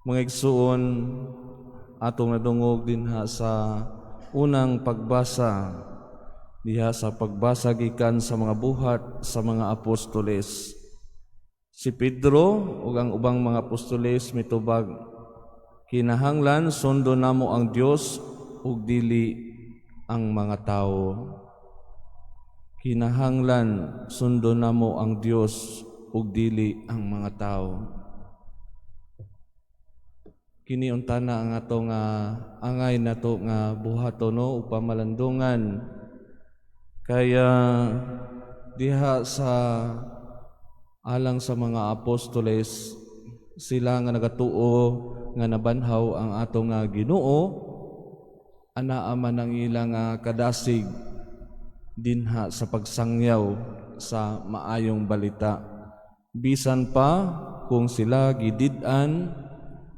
Mga igsuon, atong nadungog dinha sa unang pagbasa diha sa pagbasa gikan sa mga buhat sa mga apostoles. Si Pedro ug ang ubang mga apostoles mitubag, kinahanglan sundo namo ang Dios ug dili ang mga tawo. Kinahanglan sundo namo ang Dios ug dili ang mga tawo. Kini untana ang atong angay nato nga buhaton ug pamalandungan. Kaya diha sa alang sa mga apostoles, sila nga nagatuo nga nabanhaw ang atong Ginoo, anaa man ang ilang kadasig dinha sa pagsangyaw sa maayong balita. Bisan pa kung sila gidid-an,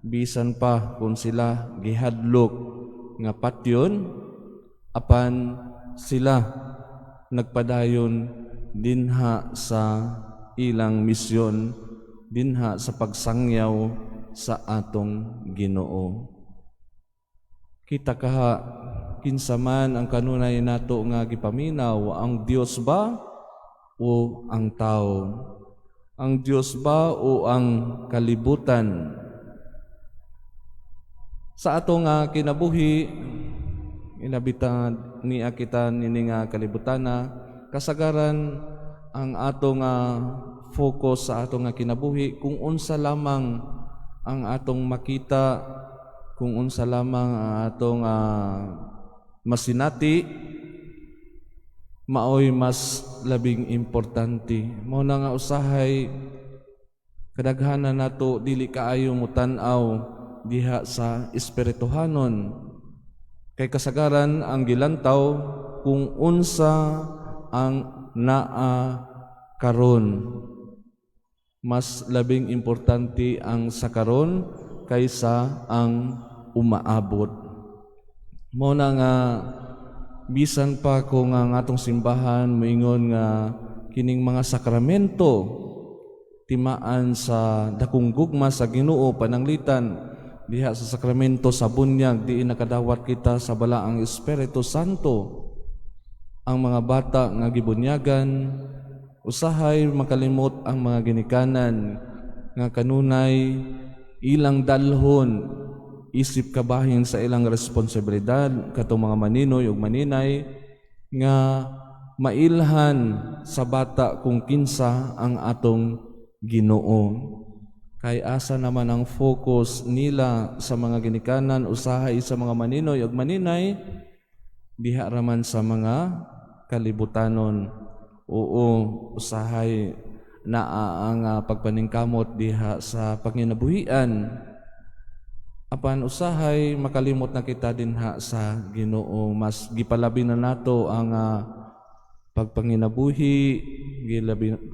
bisan pa kung sila gihadlok nga patyon, apan sila nagpadayon dinha sa ilang misyon, dinha sa pagsangyaw sa atong Ginoo. Kita kaha kinsa man ang kanunay nato nga gipaminaw, ang Dios ba o ang tao? Ang Dios ba o ang kalibutan? Sa atong kinabuhi, inabitan niya kita nining kalibutana, kasagaran ang atong focus sa atong kinabuhi kung unsa lamang ang atong makita, kung unsa lamang ang atong masinati, maoy mas labing importante. Mao na nga usahay kadaghanan nato dili kaayo mo tan-aw diha sa espirituhanon, kay kasagaran ang gilantaw kung unsa ang naa karon. Mas labing importante ang sa karon kaysa ang umaabot. Mao na nga bisan pa kung ang atong simbahan moingon nga kining mga sakramento timaan sa dakong gugma sa Ginoo pananglitan diha sa sakramento sa bunyag, di nakadawat kita sa balaang Espiritu Santo. Ang mga bata nga gibunyagan, usahay makalimot ang mga ginikanan nga kanunay ilang dalhon, isip kabahin sa ilang responsibilidad katong mga maninoy ug maninay nga mailhan sa bata kung kinsa ang atong Ginoo. Kay asa naman ang focus nila sa mga ginikanan, usahay sa mga maninoy ug maninay, diha raman sa mga kalibutanon. Oo, usahay naa ang pagpaningkamot diha sa panginabuhian. Apan usahay makalimot na kita dinha sa Ginoo, mas gipalabi na nato ang pagpanginabuhi,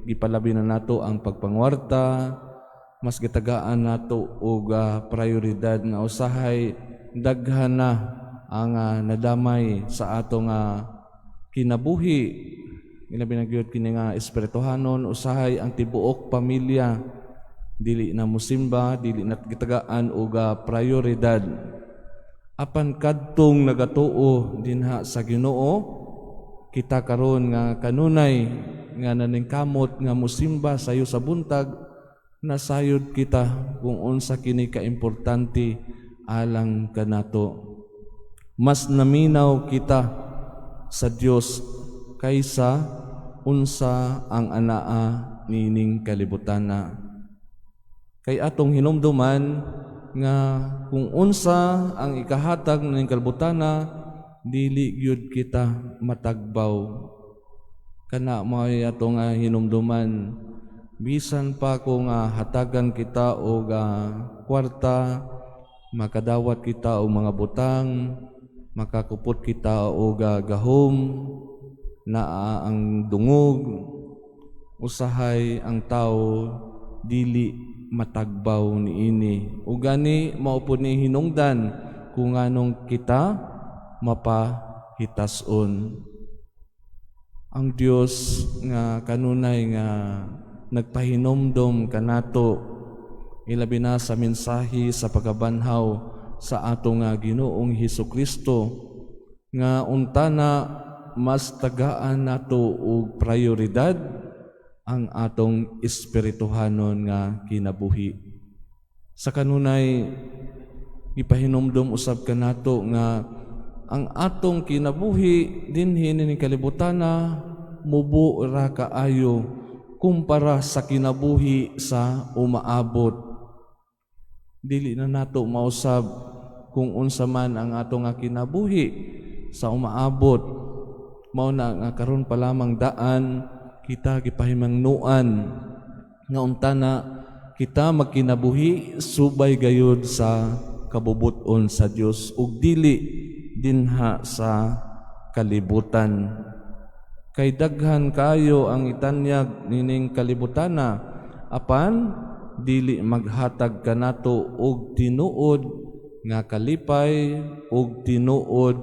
gipalabi na nato ang pagpangwarta, mas gitagaan nato og prioridad nga usahay daghan na ang nadamay sa atong kinabuhi. Ilabi na gyud kini nga espirituhanon, usahay ang tibuok pamilya dili na musimba, dili na gitagaan og prioridad. Apan kadtong nagatuo dinha sa Ginoo, kita karon nga kanunay nga naningkamot nga musimba sayo sa buntag, nasayod kita kung unsa kini kaimportante alang kanato. Mas naminaw kita sa Dios kaysa unsa ang anaa nining kalibutana. Kay atong hinumduman nga kung unsa ang ikahatag ning kalibutana, dili gyud kita matagbaw. Kana mo'y atong hinumduman. Bisan pa kung hatagan kita og kwarta, makadawat kita og mga butang, makakupot kita og gahom, naa ang dungog, usahay ang tao dili matagbaw niini. Ug gani mao pud ni hinungdan kung anong kita mapahitason. Ang Dios nga kanunay nga nagpahinomdom kanato, ilabi na sa mensahe sa pagabanhaw sa atong nga Ginoong Hesukristo nga untana mas tagaan nato og prioridad ang atong espirituhanon nga kinabuhi. Sa kanunay ipahinumdum usab kanato nga ang atong kinabuhi dinhi ni kalibutana mubo ra kaayo kumpara sa kinabuhi sa umaabot. Dili na nato mausab kung unsa man ang atong nga kinabuhi sa umaabot. Mao na nga karon pa lamang daan kita gipahimangnuan nga untana kita magkinabuhi subay gayud sa kabubut-on sa Dios ug dili dinha sa kalibutan. Kay daghan kayo ang itanyag nining kalibutana apan dili maghatag kanato og tinuod nga kalipay og tinuod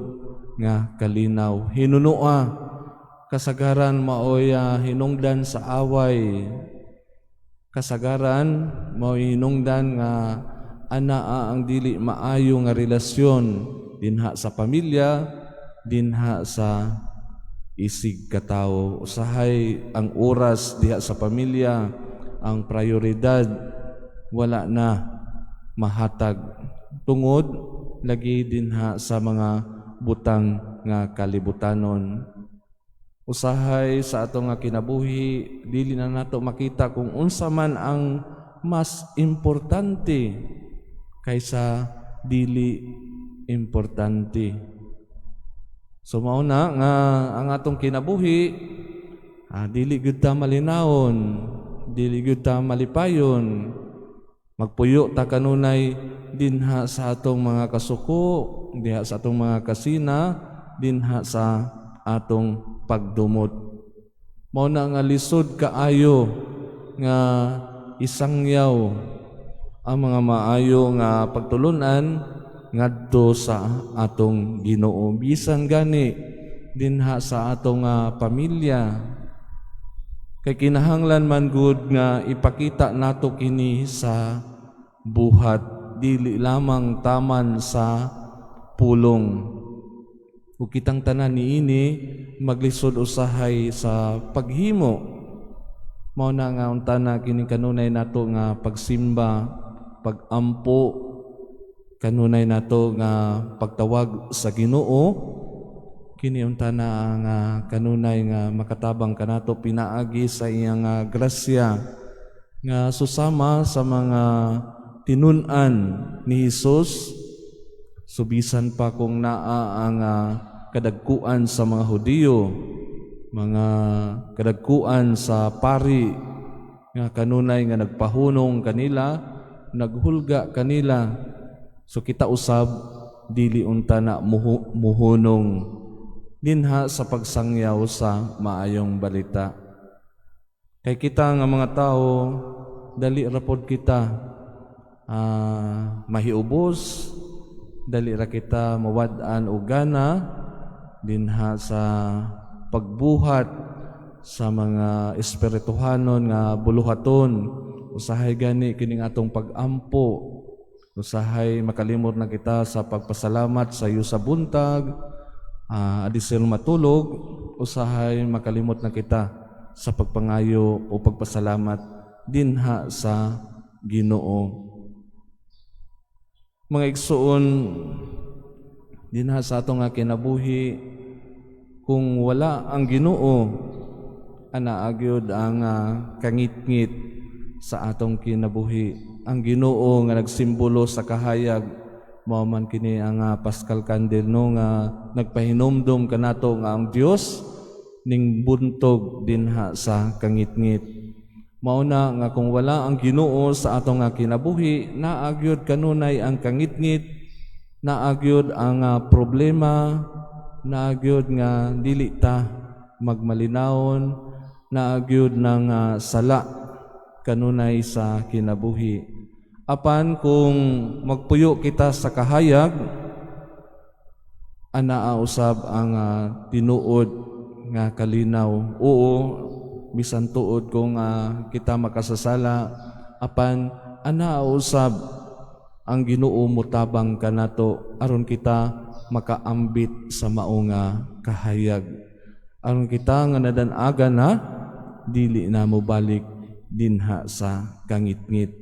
nga kalinaw. Hinunua kasagaran maoy hinungdan sa away. Kasagaran maoy hinungdan nga anaa ang dili maayo nga relasyon dinha sa pamilya, dinha sa isig katawo. Usahay ang oras diha sa pamilya, ang prioridad wala na mahatag tungod lagi dinha sa mga butang nga kalibutanon. Usahay sa ato nga kinabuhi dili na nato makita kung unsa man ang mas importante kaysa dili importante. So mao na nga ang atong kinabuhi dili gyud ta malinawon, dili gyud ta malipayon. Magpuyo ta kanunay dinha sa atong mga kasuko, diha sa atong mga kasina, dinha sa atong pagdumot. Mao na nga lisod kaayo nga isangyaw ang mga maayo nga pagtulunan ngadto sa atong Ginoo. Bisan gani dinha sa atong pamilya. Kay kinahanglan man gud nga ipakita nato kini sa buhat, dili lamang taman sa pulong. Ug kitang tanan niini maglisod usahay sa paghimo. Mao na nga untana kini kanunay nato nga pagsimba, pagampo, kanunay nato nga pagtawag sa Ginoo. Kini untana nga kanunay nga makatabang kanato pinaagi sa iyang grasya nga susama sa mga tinun-an ni Hesus. Subisan pa kung naa ang kadagkuan sa mga Hudiyo, mga kadagkuan sa pari nga kanunay nga nagpahunong kanila, naghulga kanila. So kita usab dili unta na muhunong dinha sa pagsangyaw sa maayong balita. Kay kita nga mga tao dali ra pod kita mahiubos, dali ra kita mawad-an og gana dinha sa pagbuhat sa mga espirituhanon nga buluhaton. Usahay gani kining atong pagampo, usahay makalimot na kita sa pagpasalamat sa iyo sa buntag, adisel matulog, usahay makalimot na kita sa pagpangayo o pagpasalamat dinha sa Ginoo. Mga igsoon dinha sa atong kinabuhi, kung wala ang Ginoo, ana agyod ang kangit-ngit sa atong kinabuhi. Ang Ginoo nga nagsimbolo sa kahayag, mao man kini ang Paschal Candle no nga nagpahinomdom kanato nga ang Dios ning buntog dinha sa kangit-ngit. Mao na nga kung wala ang Ginoo sa atong kinabuhi, naagyod kanunay ang kangit-ngit, naagyod ang problema, naagyod nga dili ta magmalinawon, naagyod ng sala kanunay sa kinabuhi. Apan kung magpuyo kita sa kahayag, anaa usab ang tinuod nga kalinaw. Oo, bisan tuod kung kita makasasala, apan ana usab ang Ginoo mutabang kanato aron kita makaambit sa mao nga kahayag, aron kita nga nadan-aga na dili na mobalik dinha sa kangitngit.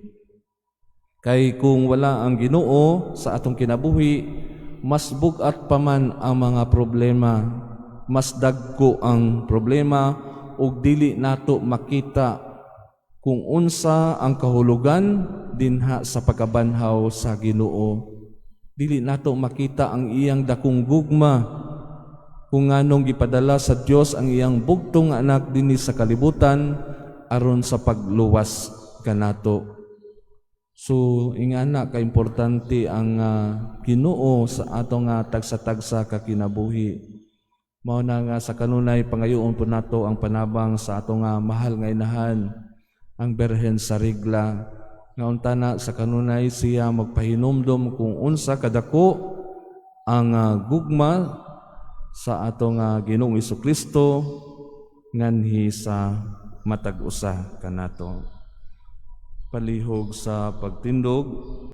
Kay kung wala ang Ginoo sa atong kinabuhi, mas bugat pa man ang mga problema, mas dagko ang problema ug dili nato makita kung unsa ang kahulugan dinha sa pagkabanhaw sa Ginoo. Dili nato makita ang iyang dakong gugma kung nganong gipadala sa Dios ang iyang bugtong anak dinhi sa kalibutan aron sa pagluwas kanato. So ingana ka importante ang Ginoo sa atong tagsa-tagsa ka kinabuhi. Mao na nga sa kanunay pangayoon po nato ang panabang sa atong mahal nga inahan, ang Birhen sa Regla, nga untana sa kanunay siya magpahinumdom kung unsa kadako ang gugma sa atong Ginoong Jesucristo nganhi sa matag usa kanato. Palihog sa pagtindog.